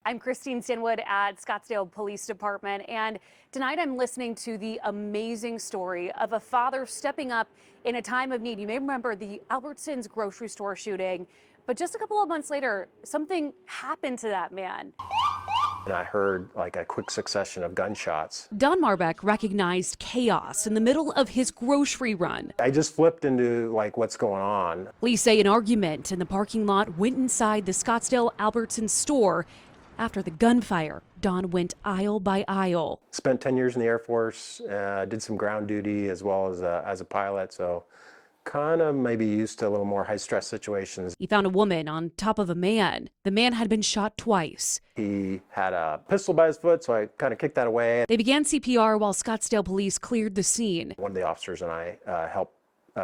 I'm Christine Stanwood at Scottsdale Police Department, and tonight I'm listening to the amazing story of a father stepping up in a time of need. You may remember the Albertsons grocery store shooting, but just a couple of months later, something happened to that man. And I heard like a quick succession of gunshots. Don Marbach recognized chaos in the middle of his grocery run. I just flipped into like, what's going on? Police say an argument in the parking lot went inside the Scottsdale Albertsons store. After the gunfire, Don went aisle by aisle. Spent 10 years in the Air Force, did some ground duty as well as a pilot, so kind of maybe used to a little more high-stress situations. He found a woman on top of a man. The man had been shot twice. He had a pistol by his foot, so I kind of kicked that away. They began CPR while Scottsdale police cleared the scene. One of the officers and I helped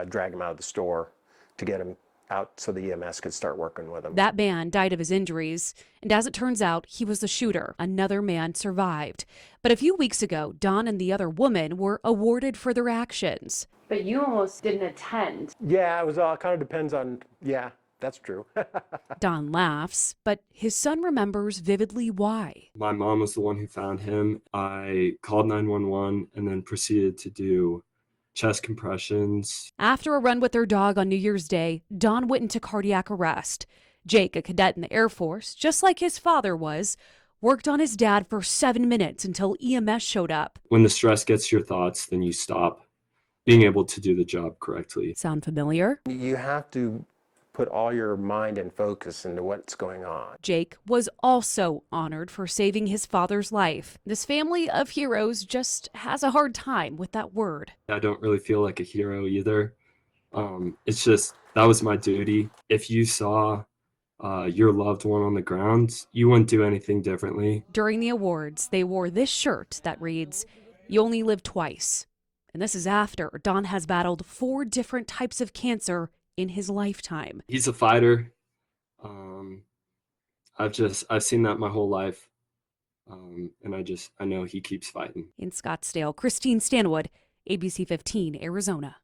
drag him out of the store to get him out so the EMS could start working with him. That man died of his injuries, and as it turns out, he was the shooter. Another man survived. But a few weeks ago, Don and the other woman were awarded for their actions. But you almost didn't attend. Yeah, it was all kind of depends on, yeah, that's true. Don laughs, but his son remembers vividly why. My mom was the one who found him. I called 911 and then proceeded to do chest compressions. After a run with their dog on New Year's Day, Don went into cardiac arrest. Jake, a cadet in the Air Force, just like his father was, worked on his dad for 7 minutes until EMS showed up. When the stress gets your thoughts, then you stop being able to do the job correctly. Sound familiar? You have to put all your mind and focus into what's going on. Jake was also honored for saving his father's life. This family of heroes just has a hard time with that word. I don't really feel like a hero either. It's just, that was my duty. If you saw your loved one on the ground, you wouldn't do anything differently. During the awards, they wore this shirt that reads, "You only live twice." And this is after Don has battled 4 different types of cancer in his lifetime. He's a fighter. I've seen that my whole life. And I know he keeps fighting. In Scottsdale, Christine Stanwood, ABC 15, Arizona.